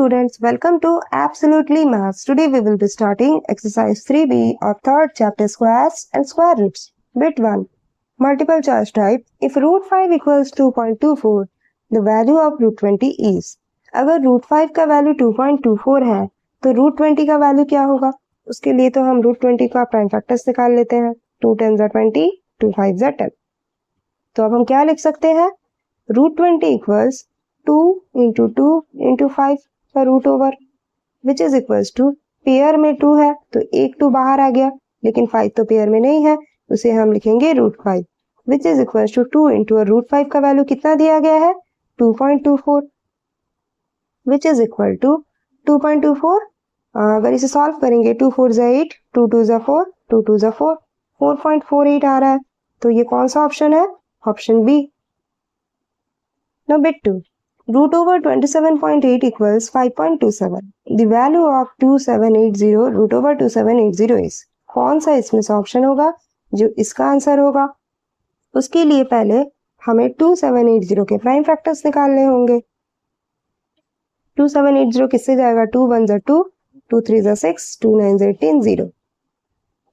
students, welcome to Absolutely Maths. Today we will be starting exercise 3b of third chapter squares and square roots. Bit 1. Multiple choice type. If root 5 equals 2.24, the value of root 20 is. अगर root 5 का value 2.24 है तो root 20 का value क्या होगा? उसके लिए तो हम root 20 का प्राइम फैक्टर्स निकाल लेते हैं. 2 10 20, 2 5 10. तो अब हम क्या लिख सकते हैं? root 20 equals 2 into 2 into 5 का root over which is equals to pair में 2 है तो एक 2 बाहर आ गया लेकिन 5 तो पेयर में नहीं है उसे हम लिखेंगे root 5 which is equals to 2 into root 5 का वैल्यू कितना दिया गया है 2.24 विच इज इक्वल टू 2.24 अगर इसे सॉल्व करेंगे 2 4 ज़ा 8 2 2 ज़ा 4 2 2 ज़ा 4 4.48 आ रहा है तो ये कौन सा ऑप्शन है option B. Now bit 2. Root over 27.8 equals 5.27. The value of 2780 root over 2780 is. कौन सा इसमें से ऑप्शन होगा जो इसका आंसर होगा? उसके लिए पहले हमें 2780 के प्राइम फैक्टर्स निकालने होंगे. 2780 किससे जाएगा 2 1 ज़ा 2 2 3 ज़ा 6 2 9 ज़ा 18 0.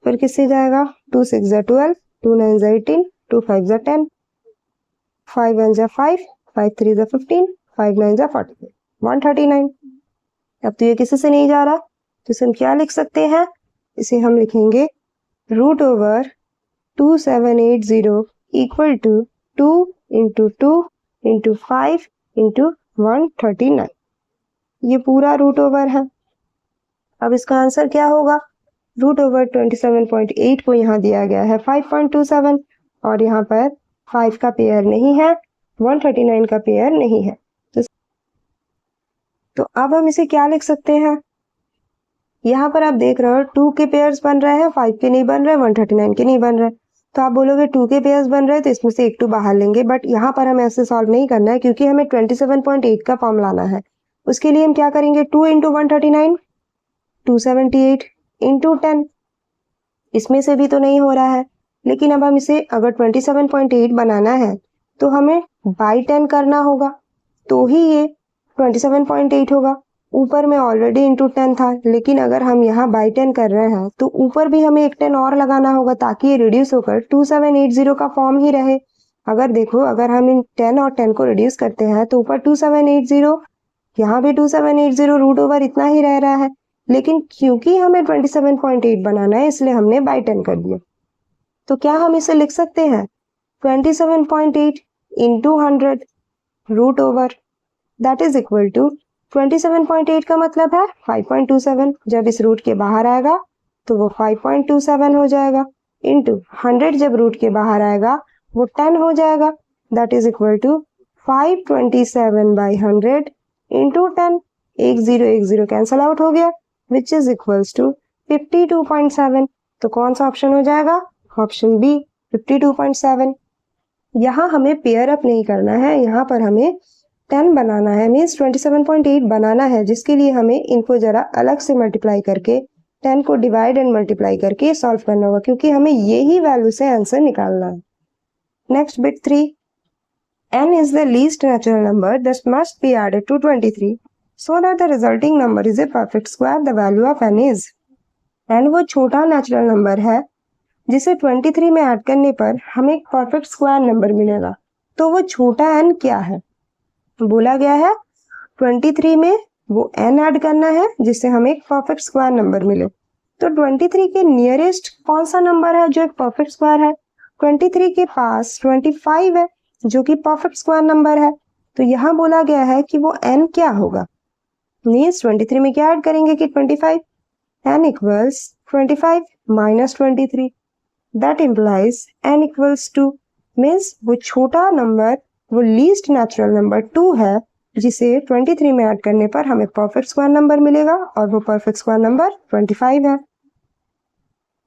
फिर किससे जाएगा 2 6 ज़ा 12 2 9 ज़ा 18 2 5 ज़ा 10 5 1 ज़ा 5 5 3 ज़ा 15 5 9 ज़ा 45 139. अब तो ये किसी से नहीं जा रहा तो इसे हम क्या लिख सकते हैं इसे हम लिखेंगे root over 2780 equal to 2 into 2 into 5 into 139. ये पूरा रूट ओवर है. अब इसका आंसर क्या होगा रूट ओवर 27.8 को यहाँ दिया गया है 5.27 और यहाँ पर 5 का पेयर नहीं है 139 का पेयर नहीं है तो अब हम इसे क्या लिख सकते हैं यहाँ पर आप देख रहे हो 2 के पेयर्स बन रहे हैं 5 के नहीं बन रहे 139 के नहीं बन रहे तो आप बोलोगे 2 के पेयर्स बन रहे हैं तो इसमें से एक 2 बाहर लेंगे बट यहाँ पर हमें ऐसे सॉल्व नहीं करना है क्योंकि हमें 27.8 का फॉर्म लाना है. उसके लिए हम क्या करेंगे 2 इंटू 139 278 इंटू 10 इसमें से भी तो नहीं हो रहा है लेकिन अब हम इसे अगर 27.8 बनाना है तो हमें बाई 10 करना होगा तो ही ये 27.8 होगा. ऊपर में ऑलरेडी इंटू 10 था लेकिन अगर हम यहाँ बाई 10 कर रहे हैं तो ऊपर भी हमें एक 10 और लगाना होगा ताकि ये रिड्यूस होकर 2780 का फॉर्म ही रहे. अगर देखो अगर हम इन 10 और 10 को रिड्यूस करते हैं तो ऊपर 2780 यहाँ भी 2780 रूट ओवर इतना ही रह रहा है लेकिन क्योंकि हमें 27.8 बनाना है इसलिए हमने बाई 10 कर दिया. तो क्या हम इसे लिख सकते हैं 27.8 into 100 root over that is equal to 27.8 का मतलब है 5.27 जब इस रूट के बाहर आएगा तो वो 5.27 हो जाएगा इंटू 100 जब रूट के बाहर आएगा वो 10 हो जाएगा that is equal to 527 by 100 into 10 एक जीरो कैंसल आउट हो गया विच इज इक्वल्स टू 52.7. तो कौन सा ऑप्शन हो जाएगा ऑप्शन बी 52.7. यहाँ हमें पेयर अप नहीं करना है यहाँ पर हमें 10 बनाना है मीन्स 27.8 बनाना है जिसके लिए हमें इनको जरा अलग से मल्टीप्लाई करके 10 को डिवाइड एंड मल्टीप्लाई करके सॉल्व करना होगा क्योंकि हमें यही वैल्यू से आंसर निकालना है. Next bit 3. n is the least natural number that must be added to 23 so that the resulting number is a perfect square. The value of n is. n वो छोटा नेचुरल नंबर है जिसे 23 में add करने पर हमें एक perfect square number मिलेगा. तो वो छोटा n क्या है बोला गया है 23 में वो n ऐड करना है जिससे हमें एक परफेक्ट स्क्वायर नंबर मिले. तो 23 के नियरेस्ट कौन सा नंबर है जो एक परफेक्ट स्क्वायर है 23 के पास 25 है जो कि परफेक्ट स्क्वायर नंबर है. तो यहाँ बोला गया है कि वो n क्या होगा मीन्स 23 में क्या ऐड करेंगे कि 25 n equals 25 minus 23 that implies n equals 2 means वो छोटा नंबर वो लीस्ट नेचुरल नंबर 2 है जिसे 23 में ऐड करने पर हमें परफेक्ट स्क्वायर नंबर मिलेगा और वो परफेक्ट स्क्वायर नंबर 25 है.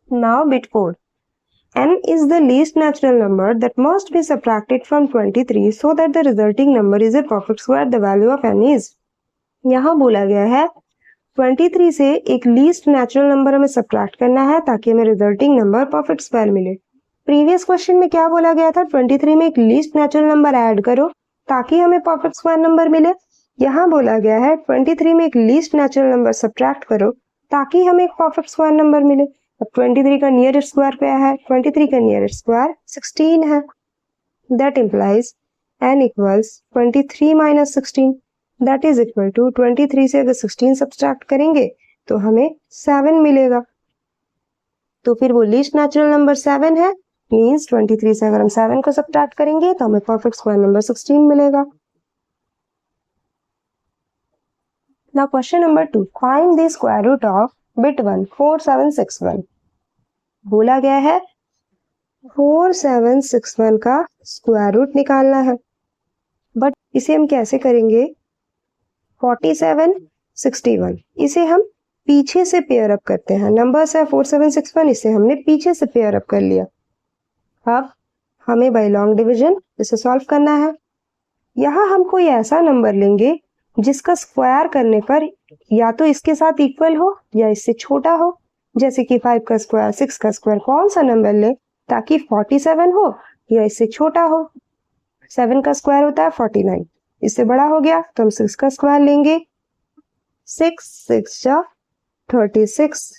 Now bit 4. n is the least natural number that must be subtracted from 23 so that the resulting number is a perfect square. The value of n is. यहाँ बोला गया है 23 से एक लीस्ट नेचुरल नंबर हमें subtract करना है ताकि हमें रिजल्टिंग नंबर परफेक्ट स्क्वायर मिले. प्रीवियस क्वेश्चन में क्या बोला गया था 23 में एक लीस्ट नेचुरल नंबर ऐड करो ताकि हमें परफेक्ट स्क्वायर नंबर मिले यहाँ बोला गया है 23 में एक लीस्ट नेचुरल नंबर सब्ट्रैक्ट करो ताकि हमें एक परफेक्ट स्क्वायर नंबर मिले। अब 23 का नियरेस्ट स्क्वायर क्या है? 23 का नियरेस्ट स्क्वायर 16 है। That implies n equals 23 minus 16, that is equal to 23 से अगर 16 सब्ट्रैक्ट करेंगे तो हमें 7 मिलेगा। तो फिर वो लीस्ट नेचुरल नंबर 7 है, मींस 23 से अगर हम 7 को सब्ट्रैक्ट करेंगे तो हमें परफेक्ट स्क्वायर नंबर 16 मिलेगा। Now question number 2, find the square root of bit 1 4761। बोला गया है 4761 का स्क्वायर रूट निकालना है, बट इसे हम कैसे करेंगे? 47 61 इसे हम पीछे से पेयर अप करते हैं। नंबर्स है 4761, इसे हमने पीछे से पेयर अप कर लिया। अब हमें बाय लॉन्ग डिवीजन इसे सॉल्व करना है। यहाँ हम कोई ऐसा नंबर लेंगे जिसका स्क्वायर करने पर या तो इसके साथ इक्वल हो या इससे छोटा हो, जैसे कि 5 का स्क्वायर, 6 का स्क्वायर, कौन सा नंबर ले ताकि 47 हो या इससे छोटा हो। 7 का स्क्वायर होता है 49, इससे बड़ा हो गया तो हम 6 का स्क्वायर लेंगे। 6 6 जा 36,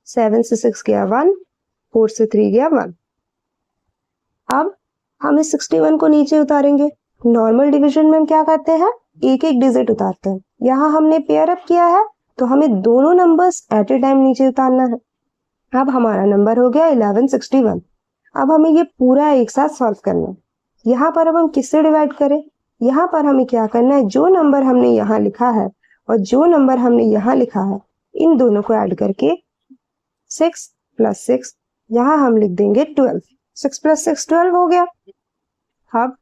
7 से 6 गया 1, 4 से 3 गया 1। अब हम इस 61 को नीचे उतारेंगे। नॉर्मल डिवीजन में हम क्या करते हैं? एक एक डिजिट उतारते हैं। यहाँ हमने पेयर अप किया है तो हमें दोनों नंबर्स एट ए टाइम नीचे उतारना है। अब हमारा नंबर हो गया 1161। अब हमें ये पूरा एक साथ सॉल्व करना है। यहाँ पर अब हम किससे डिवाइड करें? यहाँ पर हमें क्या करना है, जो नंबर हमने यहाँ लिखा है और जो नंबर हमने यहाँ लिखा है इन दोनों को ऐड करके 6 + 6 यहाँ हम लिख देंगे 12। 6 + 6 12 हो गया। अब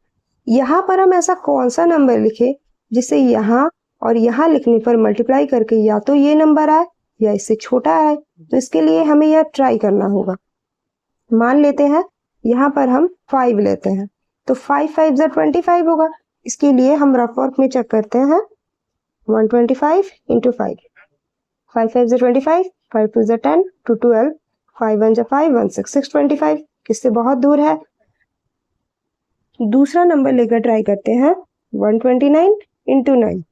यहाँ पर हम ऐसा कौन सा नंबर लिखे जिसे यहाँ और यहाँ लिखने पर मल्टीप्लाई करके या तो ये नंबर आए या इससे छोटा आए। तो इसके लिए हमें यह ट्राई करना होगा। मान लेते हैं यहाँ पर हम 5 लेते हैं तो 5 5 जा 25 होगा। इसके लिए हम रफ वर्क में चेक करते हैं 125 × 5, 5 5 जा 25, 5 2 जा 10, 2 12, 5 1 जा 5, 1 6 6 25, किससे बहुत दूर है। दूसरा नंबर लेकर ट्राई करते हैं 129 × 9,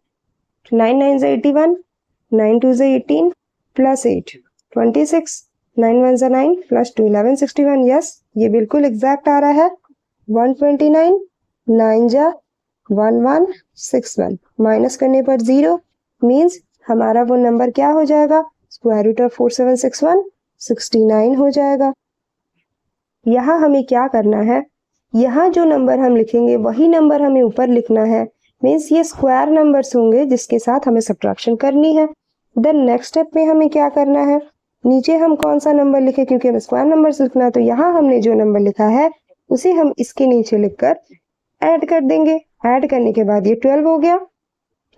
9 9 जा 81, 9 2 जा 18 + 8 26, 9 1 जा 9 + 2 11 61। यस, ये बिल्कुल एग्जैक्ट आ रहा है। 129 9 जा 1161 माइनस करने पर 0, मींस हमारा वो नंबर क्या हो जाएगा? स्क्वायर रूट ऑफ 4761 69 हो जाएगा। यहाँ हमें क्या करना है, यहाँ जो नंबर हम लिखेंगे वही नंबर हमें ऊपर लिखना है, मीन्स ये स्क्वायर नंबर्स होंगे जिसके साथ हमें सब्ट्रैक्शन करनी है। देन नेक्स्ट स्टेप में हमें क्या करना है, नीचे हम कौन सा नंबर लिखे, क्योंकि हमें स्क्वायर नंबर्स लिखना है तो यहाँ हमने जो नंबर लिखा है उसे हम इसके नीचे लिखकर ऐड कर देंगे। ऐड करने के बाद ये 12 हो गया।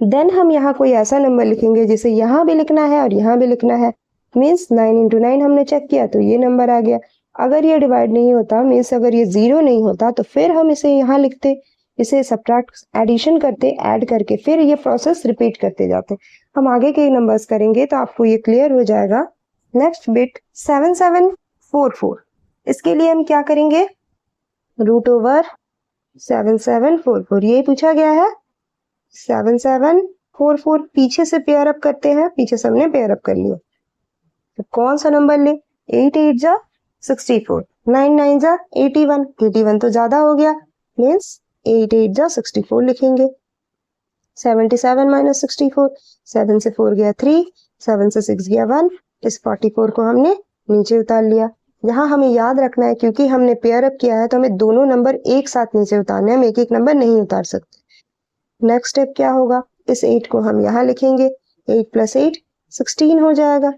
देन हम यहाँ कोई ऐसा नंबर लिखेंगे जिसे यहाँ भी लिखना है और यहाँ भी लिखना है, मीन्स 9 × 9 हमने चेक किया तो ये नंबर आ गया। अगर ये डिवाइड नहीं होता, मीन्स अगर ये 0 नहीं होता तो फिर हम इसे यहाँ लिखते, इसे सब्ट्रैक्ट एडिशन करते, ऐड करके फिर ये प्रोसेस रिपीट करते जाते। हम आगे के नंबर्स करेंगे तो आपको ये क्लियर हो जाएगा। नेक्स्ट बिट 7744, इसके लिए हम क्या करेंगे, √7744 ये पूछा गया है। 7744 पीछे से पेयर अप करते हैं, पीछे से हमने पेयर अप कर लिया तो कौन सा नंबर ले, 8 8 जा 64, 9 9 जा 81, 81 तो ज्यादा हो गया, मीन्स 8 8 जा 64 लिखेंगे। 77 - 64, 7 से 4 गया 3, 7 से 6 गया 1, इस 44 को हमने नीचे उतार लिया। यहाँ हमें याद रखना है क्योंकि हमने पेयर अप किया है तो हमें दोनों नंबर एक साथ नीचे उतारने हैं, हम एक एक नंबर नहीं उतार सकते। नेक्स्ट स्टेप क्या होगा, इस 8 को हम यहाँ लिखेंगे, 8 + 8 16 हो जाएगा।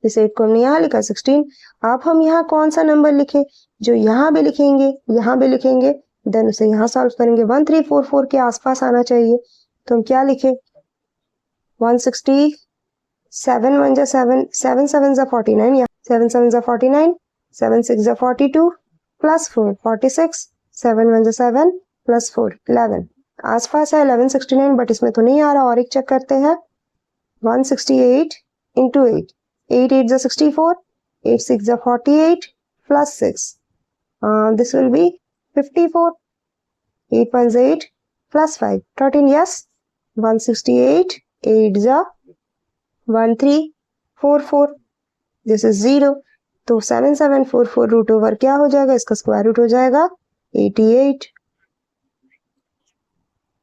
इस 8 को हमने यहाँ लिखा 16। अब हम यहाँ कौन सा नंबर लिखें, जो यहाँ भी लिखेंगे यहाँ भी लिखेंगे, देन उसे यहाँ सॉल्व करेंगे। 1344 के आसपास आना चाहिए तो हम क्या लिखे, 160, 7 1 जा 7, 7 7 जा 49, या 7 7 जा 49, 7 6 जा 42 + 4 46, 7 1 जा 7 + 4 11, आसपास है 1169 बट इसमें तो नहीं आ रहा, और एक चेक करते हैं। 168 × 8, 8 8 जा 64, 8 6 जा 48 + 6, this will be 54, 8 1 8, plus 5 13 yes 168 8 जा 1344 दिस इज 0 तो 7744 रूट ओवर क्या हो जाएगा इसका स्क्वायर रूट हो जाएगा 88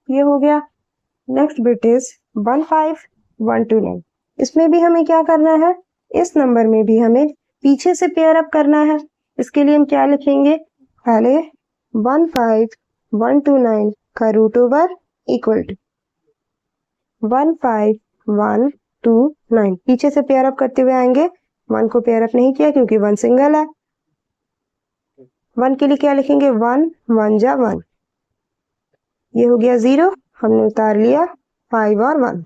ये हो गया। नेक्स्ट बिट इज 15129 इसमें भी हमें क्या करना है इस नंबर में भी हमें पीछे से पेयर अप करना है इसके लिए हम क्या लिखेंगे पहले 15129 का रूट ओवर इक्वल टू 15129 पीछे से पेयर अप करते हुए आएंगे 1 को पेयर अप नहीं किया क्योंकि 1 सिंगल है 1 के लिए क्या लिखेंगे 1 1 जा 1 ये हो गया 0 हमने उतार लिया 5 और 1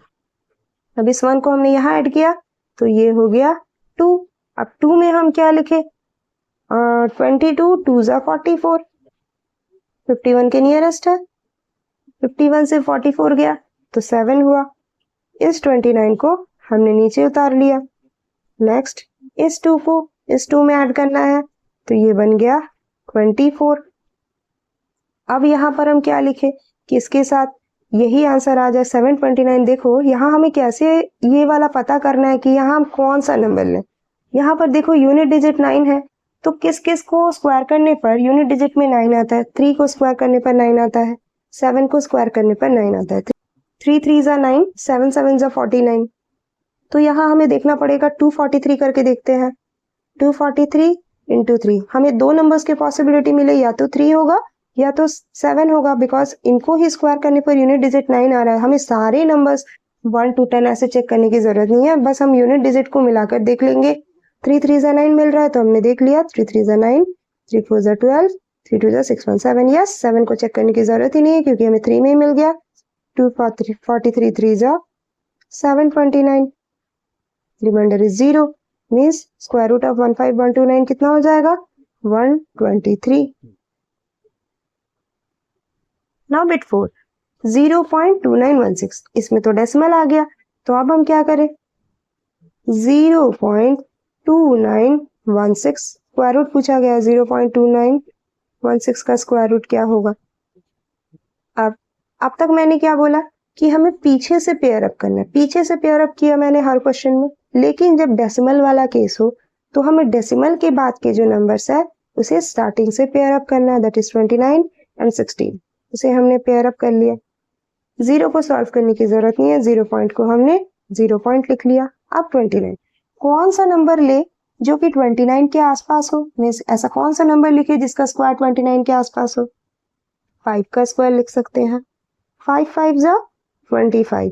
अब इस 1 को हमने यहाँ ऐड किया तो ये हो गया 2 अब 2 में हम क्या लिखे 22 2 जा 44 51 के नियरेस्ट है 51 से 44 गया तो 7 हुआ इस 29 को हमने नीचे उतार लिया नेक्स्ट इस 2 को इस 2 में ऐड करना है तो ये बन गया 24 अब यहाँ पर हम क्या लिखे कि इसके साथ यही आंसर आ जाए 729 देखो यहाँ हमें कैसे ये वाला पता करना है कि यहाँ हम कौन सा नंबर लें यहाँ पर देखो यूनिट डिजिट 9 है तो किस किस को स्क्वायर करने पर यूनिट डिजिट में 9 आता है 3 को स्क्वायर करने पर 9 आता है 7 को स्क्वायर करने पर 9 आता है 3 3 जा 9 7 7 जा 49 तो यहाँ हमें देखना पड़ेगा 243 करके देखते हैं 243 इंटू 3 हमें दो नंबर्स की पॉसिबिलिटी मिले या तो 3 होगा या तो 7 होगा बिकॉज इनको ही स्क्वायर करने पर यूनिट डिजिट 9 आ रहा है हमें सारे नंबर्स 1 to 10 ऐसे चेक करने की जरूरत नहीं है बस हम यूनिट डिजिट को मिलाकर देख लेंगे 3 3 जा 9 मिल रहा है तो हमने देख लिया 3 3 जा 9 3 4 जा 12 3 2 जा 6 1 7 यस 7 को चेक करने की जरूरत ही नहीं है क्योंकि हमें 3 में ही मिल गया 2 43 3 जा 729 remainder is 0 means square root of 15129 कितना हो जाएगा 123 नाउ बिट 4 0.2916 इसमें तो डेसिमल आ गया तो अब हम क्या करें 0.2916 स्क्वायर रूट पूछा गया 0.2916 का स्क्वायर रूट क्या होगा अब तक मैंने क्या बोला कि हमें पीछे से पेयर अप करना है पीछे से पेयर अप किया मैंने हर क्वेश्चन में लेकिन जब डेसिमल वाला केस हो तो हमें डेसिमल के बाद के जो नंबर्स है उसे स्टार्टिंग से पेयर अप करना है दैट इज 29 एंड 16 उसे हमने पेयर अप कर लिया 0 को सॉल्व करने की जरूरत नहीं है 0 पॉइंट को हमने 0 पॉइंट लिख लिया अब 29 कौन सा नंबर ले जो कि 29 के आसपास हो मींस ऐसा कौन सा नंबर लिखे जिसका स्क्वायर 29 के आसपास हो 5 का स्क्वायर लिख सकते हैं 5 5 जा 25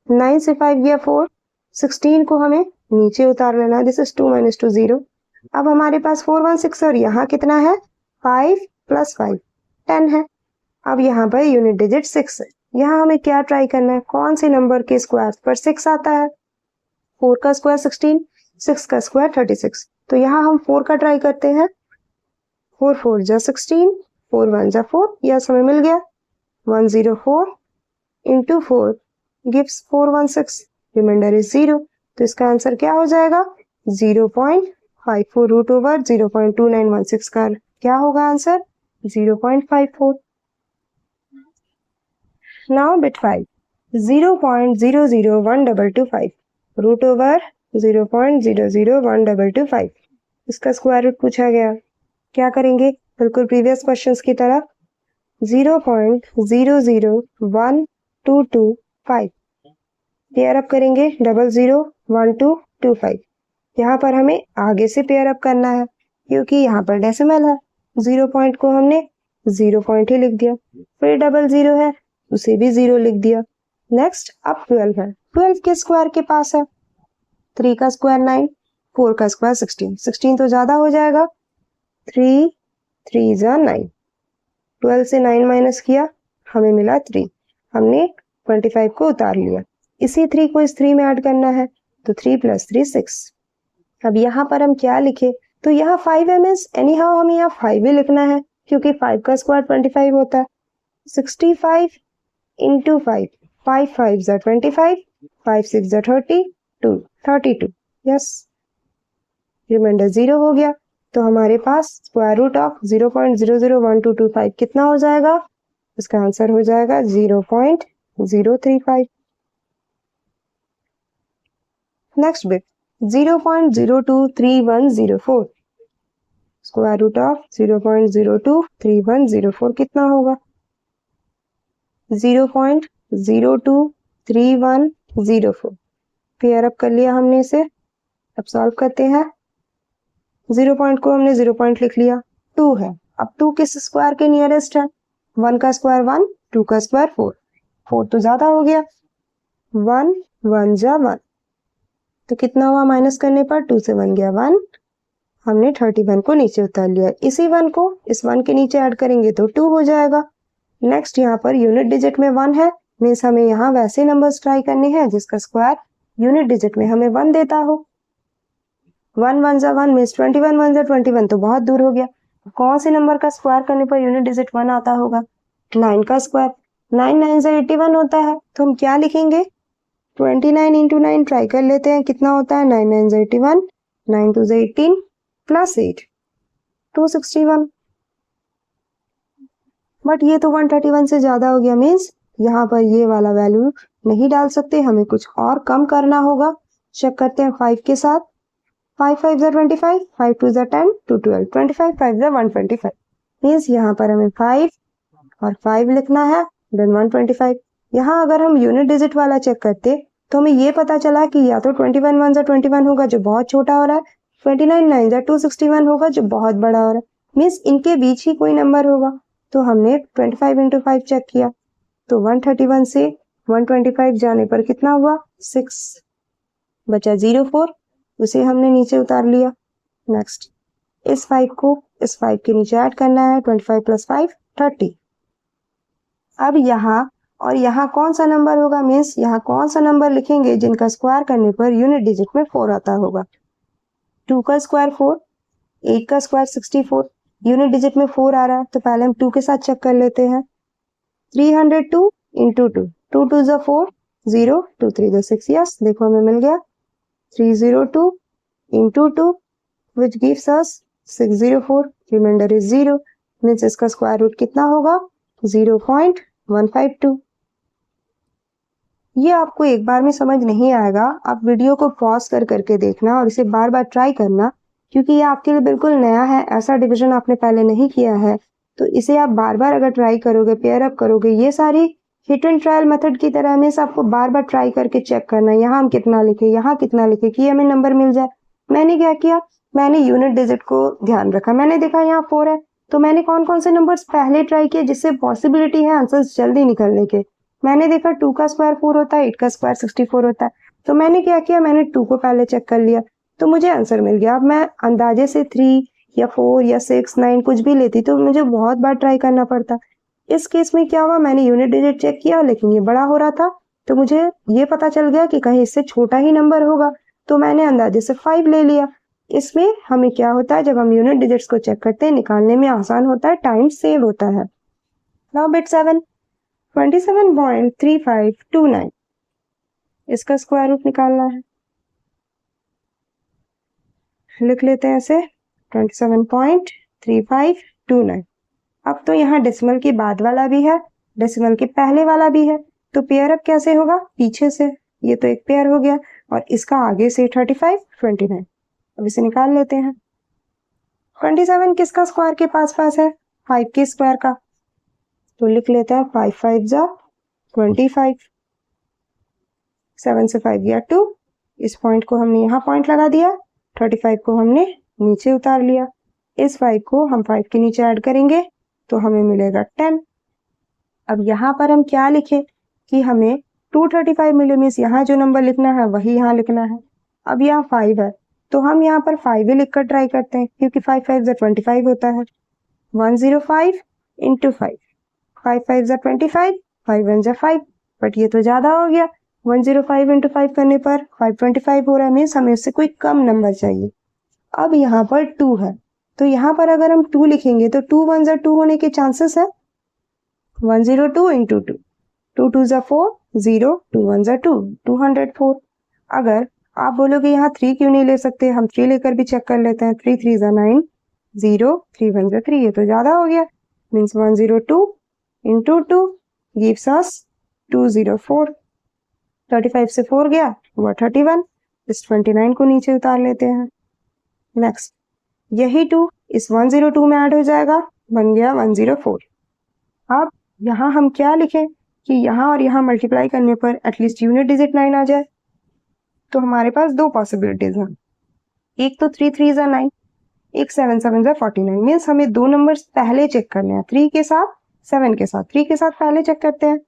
9 से 5 गया 4 16 को हमें नीचे उतार लेना दिस इज 2 - 2 0 अब हमारे पास 416 और यहाँ कितना है 5 + 5 10 है अब यहाँ पर यूनिट डिजिट 6 है यहाँ हमें क्या ट्राई करना है कौन से नंबर के स्क्वायर पर 6 आता है 4 का स्क्वायर 16 6 का स्क्वायर 36 तो यहाँ हम 4 का ट्राई करते हैं 4 4 जा 16 4 1 जा 4 यस हमें मिल गया 104 into 4 gives 416 रिमाइंडर इज 0 तो इसका आंसर क्या हो जाएगा 0.54 रूट ओवर 0.2916 का क्या होगा answer 0.54 now bit 5 0.001225 root over 0.001225 इसका स्क्वायर रूट पूछा गया क्या करेंगे बिल्कुल प्रीवियस क्वेश्चंस की तरह 0.001225 पेयर अप करेंगे 001225 यहाँ पर हमें आगे से पेयर अप करना है क्योंकि यहाँ पर डेसिमल है 0 पॉइंट को हमने 0 पॉइंट ही लिख दिया फिर 00 है उसे भी 0 लिख दिया नेक्स्ट अब 12 है 12 के स्क्वायर के पास है 3 का स्क्वायर 9 4 का स्क्वायर 16 तो ज्यादा हो जाएगा 3 3 जा 9 12 से 9 माइनस किया हमें मिला 3 हमने 25 को उतार लिया इसी 3 को इस 3 में ऐड करना है तो 3 + 3 6 अब यहाँ पर हम क्या लिखे तो यहाँ 5m एनी हाउ हमें यहाँ 5 ही लिखना है क्योंकि 5 का स्क्वायर 25 होता है 65 into 5 5 5 जा 25 5 6 जा 32 यस रिमाइंडर 0 हो गया तो हमारे पास स्क्वायर रूट ऑफ 0.001225 कितना हो जाएगा इसका आंसर हो जाएगा 0.035। Next bit 0.023104, square root of 0.023104 कितना होगा? 0.023104। पेयर अप कर लिया हमने इसे, अब सॉल्व करते हैं। 0 पॉइंट को हमने 0 पॉइंट लिख लिया, 2 है। अब 2 किस स्क्वायर के नियरेस्ट है? 1 का स्क्वायर 1, 2 का स्क्वायर 4, 4 तो ज्यादा हो गया, 1 1 जा 1, तो कितना हुआ माइनस करने पर? 2 से 1 गया 1, हमने 31 को नीचे उतार लिया। इसी 1 को इस 1 के नीचे ऐड करेंगे तो 2 हो जाएगा। नेक्स्ट यहाँ पर यूनिट डिजिट में 1 है, मीन्स हमें यहाँ वैसे नंबर्स ट्राई करने हैं जिसका स्क्वायर यूनिट डिजिट में हमें 1 देता हो। 1 1 जा 1 मीन्स 21 1 जा 21, तो बहुत दूर हो गया। कौन से नंबर का स्क्वायर करने पर यूनिट डिजिट 1 आता होगा? 9 का स्क्वायर, 9 9 जा 81 होता है, तो हम क्या लिखेंगे? 29 इंटू 9 ट्राई कर लेते हैं, कितना होता है? 9 9 जा 81, 9 2 जा 18 प्लस 8 261। बट ये तो 131 से ज्यादा हो गया, मीन्स यहाँ पर ये वाला वैल्यू नहीं डाल सकते, हमें कुछ और कम करना होगा। चेक करते हैं 5 के साथ। 5 5 जा 25, 5 2 जा 10, 2 12, 25 5 जा 125, मीन्स यहाँ पर हमें 5 और 5 लिखना है, देन 125। यहाँ अगर हम यूनिट डिजिट वाला चेक करते तो हमें ये पता चला कि या तो 21 1 जा 21 होगा जो बहुत छोटा हो रहा है, 29 9 जा 261 होगा जो बहुत बड़ा हो रहा है, मीन्स इनके बीच ही कोई नंबर होगा। तो हमने 25 इंटू 5 चेक किया, तो 131 से 125 जाने पर कितना हुआ? 6 बचा 04, उसे हमने नीचे उतार लिया। नेक्स्ट इस 5 को इस 5 के नीचे ऐड करना है, 25 प्लस 5 30। अब यहाँ और यहाँ कौन सा नंबर होगा? मीन्स यहाँ कौन सा नंबर लिखेंगे जिनका स्क्वायर करने पर यूनिट डिजिट में 4 आता होगा? 2 का स्क्वायर 4, 8 का स्क्वायर 64, यूनिट डिजिट में 4 आ रहा है, तो पहले हम 2 के साथ चेक कर लेते हैं। 302 इंटू 2, 2 2 जा 4, 0 2 3 जा 6, यस देखो हमें मिल गया 302 into 2 which gives us 604, remainder is 0, means इसका स्क्वायर रूट कितना होगा? 0.152। ये आपको एक बार में समझ नहीं आएगा, आप वीडियो को पॉज कर करके देखना और इसे बार बार ट्राई करना, क्योंकि ये आपके लिए बिल्कुल नया है, ऐसा डिवीजन आपने पहले नहीं किया है। तो इसे आप बार बार अगर ट्राई करोगे, पेयर अप करोगे, ये सारी हिट एंड ट्रायल मेथड की तरह में आपको बार बार ट्राई करके चेक करना, यहाँ हम कितना लिखे, यहाँ कितना लिखे कि हमें नंबर मिल जाए। मैंने क्या किया, मैंने यूनिट डिजिट को ध्यान रखा, मैंने देखा यहाँ 4 है, तो मैंने कौन कौन से नंबर्स पहले ट्राई किए जिससे पॉसिबिलिटी है आंसर्स जल्दी निकलने के। मैंने देखा 2 का स्क्वायर 4 होता है, 8 का स्क्वायर 64 होता है, तो मैंने क्या किया, मैंने 2 को पहले चेक कर लिया, तो मुझे आंसर मिल गया। अब मैं अंदाजे से 3 या 4 या 6 9 कुछ भी लेती तो मुझे बहुत बार ट्राई करना पड़ता। इस केस में क्या हुआ, मैंने यूनिट डिजिट चेक किया लेकिन ये बड़ा हो रहा था, तो मुझे ये पता चल गया कि कहीं इससे छोटा ही नंबर होगा, तो मैंने अंदाजे से 5 ले लिया। इसमें हमें क्या होता है, जब हम यूनिट डिजिट्स को चेक करते हैं निकालने में आसान होता है, टाइम सेव होता है। नाउ बिट 7, 27.3529, इसका स्क्वायर रूट निकालना है, लिख लेते हैं इसे 27.3529। अब तो यहाँ डेसिमल के बाद वाला भी है, डेसिमल के पहले वाला भी है, तो पेयर अप कैसे होगा? पीछे से, ये तो एक पेयर हो गया और इसका आगे से 35 29। अब इसे निकाल लेते हैं। 27 किसका स्क्वायर के पास पास है? 5 के स्क्वायर का, तो लिख लेते हैं 5 5 जा 25, 7 से 5 गया 2, इस पॉइंट को हमने यहाँ पॉइंट लगा दिया, 35 को हमने नीचे उतार लिया, इस 5 को हम 5 के नीचे ऐड करेंगे तो हमें मिलेगा 10। अब यहाँ पर हम क्या लिखें कि हमें 235 मिले, मीन्स यहाँ जो नंबर लिखना है वही यहाँ लिखना है। अब यहाँ 5 है तो हम यहाँ पर 5 ही लिखकर ट्राई करते हैं, क्योंकि 5 5 जा 25 होता है। 105 इंटू 5, 5 5 जा 25, 5 1 जा 5, बट ये तो ज्यादा हो गया, 105 इंटू 5 करने पर 525 हो रहा है, मीन्स हमें उससे कोई कम नंबर चाहिए। अब यहाँ पर 2 है, तो यहाँ पर अगर हम 2 लिखेंगे तो 2 1 जा 2 होने के चांसेस है। 102 इंटू 2, 2 2 जा 4, 0 2 1 जा 2, 204। अगर आप बोलोगे यहाँ 3 क्यों नहीं ले सकते, हम 3 लेकर भी चेक कर लेते हैं। 3 3 जा 9, 0 3 1 जा 3, ये तो ज्यादा हो गया, मीन्स 102 into 2 gives us 204. 35 से 4 गया वो 31. इस 29 को नीचे उतार लेते हैं. नेक्स्ट यही 2 इस 102 में ऐड हो जाएगा, बन गया 104. अब यहाँ हम क्या लिखें कि यहाँ और यहाँ मल्टीप्लाई करने पर एटलीस्ट यूनिट डिजिट 9 आ जाए. तो हमारे पास दो पॉसिबिलिटीज हैं. एक तो 3 3 जा 9, एक 7 7 जा 49. मीन्स हमें दो नंबर्स पहले चेक करने हैं, 3 के साथ 7 के साथ. 3 के साथ पहले चेक करते हैं.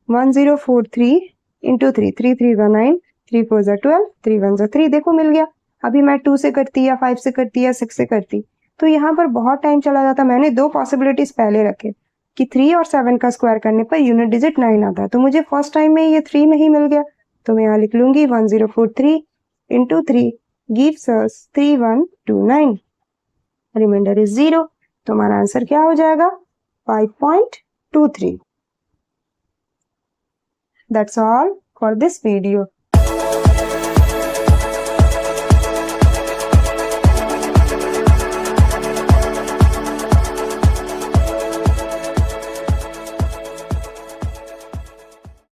1043 इंटू 3, 3 3 जा 9, 3 4 जा 12, 3 1 जा 3. देखो मिल गया. अभी मैं 2 से करती या 5 से करती या 6 से करती तो यहाँ पर बहुत टाइम चला जाता. मैंने दो पॉसिबिलिटीज पहले रखे कि 3 और 7 का स्क्वायर करने पर यूनिट डिजिट 9 आता है. तो मुझे फर्स्ट टाइम में ये 3 में ही मिल गया. तो मैं यहाँ लिख लूंगी 1043 into 3 gives us 3129. Remainder is 0. तो हमारा आंसर क्या हो जाएगा? 5.23. That's all for this video.